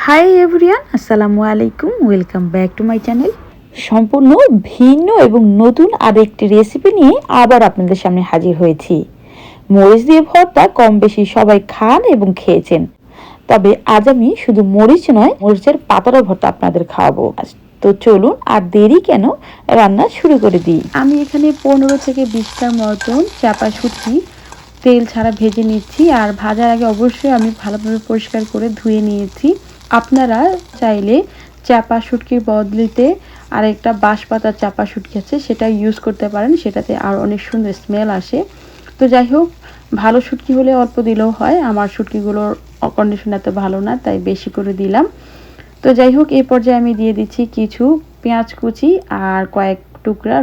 Hi everyone, আসসালামু আলাইকুম। Welcome back to my channel. সম্পূর্ণ ভিন্ন এবং নতুন আরেকটি রেসিপি নিয়ে আবার আপনাদের সামনে হাজির হয়েছি। মরিচ দিয়ে ভর্তা কম বেশি সবাই খান এবং খেয়েছেন, তবে আজ আমি শুধু মরিচ নয়, মরিচের পাতারও ভর্তা আপনাদের খাওয়াবো। তো চলুন আর দেরি কেন, রান্না শুরু করে দিই। আমি এখানে 15 থেকে 20টার মতন চাপা শুটকি তেল ছাড়া ভেজে নিচ্ছি। আর ভাজার আগে অবশ্যই আমি ভালোভাবে পরিষ্কার করে ধুয়ে নিয়েছি। আপনারা চাইলে চাপা শুটকির বদলিতে আরেকটা বাঁশপাতার চাপা শুটকি আছে, সেটা ইউজ করতে পারেন, সেটাতে আর অনেক সুন্দর স্মেল আসে। তো যাই হোক, ভালো শুটকি হলে অল্প দিলেও হয়। আমার শুটকিগুলোর কন্ডিশন এত ভালো না, তাই বেশি করে দিলাম। তো যাই হোক, এই পর্যায়ে আমি দিয়ে দিচ্ছি কিছু পেঁয়াজ কুচি আর কয়েক টুকরা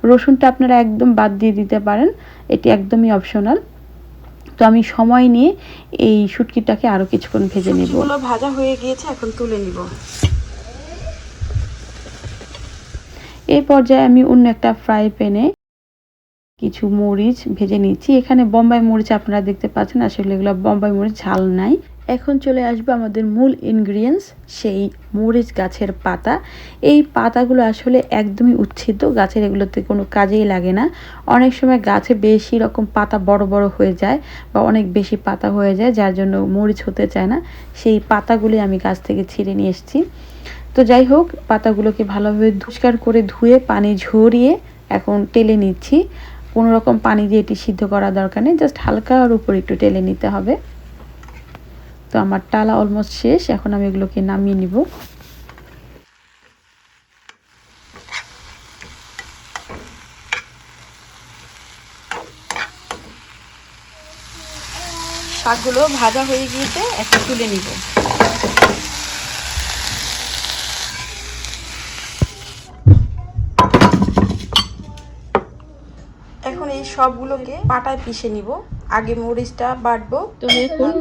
রসুনটা আপনারা একদম বাদ দিয়ে দিতে পারেন, এটি একদমই অপশনাল। তো আমি সময় নিয়ে এই শুটকিটাকে আরো কিছুক্ষণ ভেজে নেব। শুটকিগুলো ভাজা হয়ে গিয়েছে, এখন তুলে নিব। এই পর্যায়ে আমি অন্য একটা ফ্রাই প্যানে কিছু মরিচ ভেজে নিচ্ছি। এখানে বোম্বাই মরিচ আপনারা দেখতে পাচ্ছেন, আসলে এগুলো বোম্বাই মরিচ, ঝাল নাই। এখন চলে আসবে আমাদের মূল ইনগ্রিডিয়েন্টস, সেই মরিচ গাছের পাতা। এই পাতাগুলো আসলে একদমই উচ্ছেদ গাছের, এগুলোতে কোনো কাজেই লাগে না। অনেক সময় গাছে বেশি রকম পাতা বড় বড় হয়ে যায় বা অনেক বেশি পাতা হয়ে যায়, যার জন্য মরিচ হতে চায় না। সেই পাতাগুলি আমি গাছ থেকে ছিঁড়ে নিয়ে এসেছি। তো যাই হোক, পাতাগুলোকে ভালোভাবে পরিষ্কার করে ধুয়ে পানি ঝরিয়ে এখন টেলে নিচ্ছি। কোনো রকম পানি দিয়ে এটি সিদ্ধ করার দরকার নেই, জাস্ট হালকার উপর একটু টেলে নিতে হবে। তো আমার টালা অলমোস্ট শেষ, এখন আমি এগুলোকে নামিয়ে নিব। শাকগুলো ভাজা হয়ে গিয়েছে, এখন তুলে নিব। এখন এই সবগুলোকে পাটায় পিষে নিব। আগে মরিচটা বাটবো। তো এখন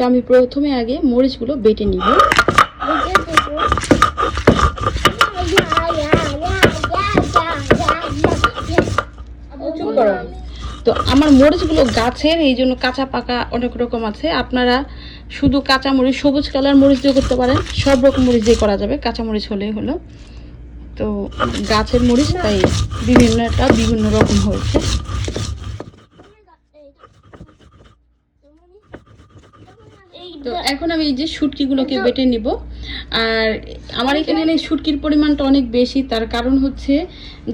আমি প্রথমে আগে মরিচগুলো বেটে নিব। তো আমার মরিচগুলো গাছের, এই জন্য কাঁচা পাকা অনেক রকম আছে। আপনারা শুধু কাঁচা মরিচ, সবুজ কালার মরিচ দিয়ে করতে পারেন, সব রকম মরিচ দিয়ে করা যাবে, কাঁচা মরিচ হলেই হলো। তো গাছের মরিচ, তাই বিভিন্নটা বিভিন্ন রকম হয়েছে। তো এখন আমি এই যে শুটকিগুলোকে বেটে নিব। আর আমার এখানে শুটকির পরিমাণটা অনেক বেশি, তার কারণ হচ্ছে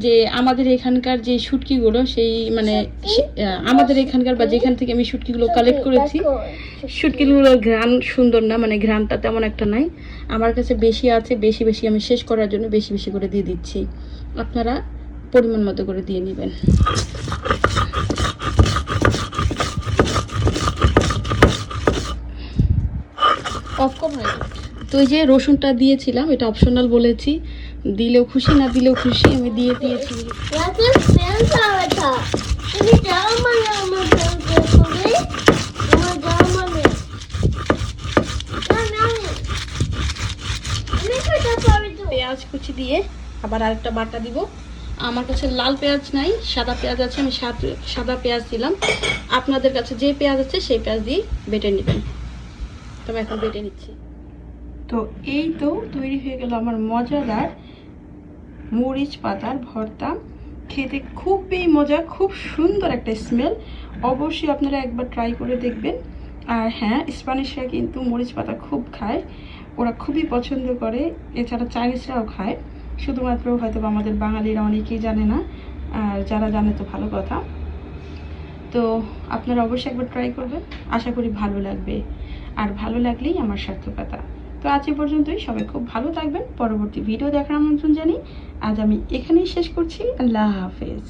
যে আমাদের এখানকার যে শুটকিগুলো, সেই মানে আমাদের এখানকার বা যেখান থেকে আমি শুটকিগুলো কালেক্ট করেছি, শুটকিগুলোর ঘ্রাণ সুন্দর না, মানে ঘ্রাণটা তেমন একটা নাই। আমার কাছে বেশি আছে, বেশি বেশি আমি শেষ করার জন্য বেশি বেশি করে দিয়ে দিচ্ছি। আপনারা পরিমাণ মতো করে দিয়ে নেবেন। তো এই যে রসুনটা দিয়েছিলাম, এটা অপশনাল বলেছি, দিলেও খুশি না দিলেও খুশি, আমি দিয়ে দিয়েছি। পেঁয়াজ কুচি দিয়ে আবার আরেকটা বাটা দিব। আমার কাছে লাল পেঁয়াজ নাই, সাদা পেঁয়াজ আছে, আমি সাদা পেঁয়াজ দিলাম। আপনাদের কাছে যে পেঁয়াজ আছে সেই পেঁয়াজ দিয়ে বেটে নেবেন। তবে এখন বেটে নিচ্ছি। তো এই তো তৈরি হয়ে গেল আমার মজাদার মরিচ পাতার ভর্তা। খেতে খুবই মজা, খুব সুন্দর একটা স্মেল। অবশ্যই আপনারা একবার ট্রাই করে দেখবেন। আর হ্যাঁ, স্প্যানিশরা কিন্তু মরিচ পাতা খুব খায়, ওরা খুবই পছন্দ করে। এছাড়া চাইনিজরাও খায়, শুধুমাত্র হয়তো আমাদের বাঙালিরা অনেকেই জানে না, আর যারা জানে তো ভালো কথা। তো আপনারা অবশ্যই একবার ট্রাই করবেন, আশা করি ভালো লাগবে। আর ভালো লাগলেই আমার সার্থকতা। তো আজ এ পর্যন্তই, সবাই খুব ভালো থাকবেন। পরবর্তী ভিডিও দেখার আমন্ত্রণ জানি। আজ আমি এখানেই শেষ করছি। আল্লাহ হাফেজ।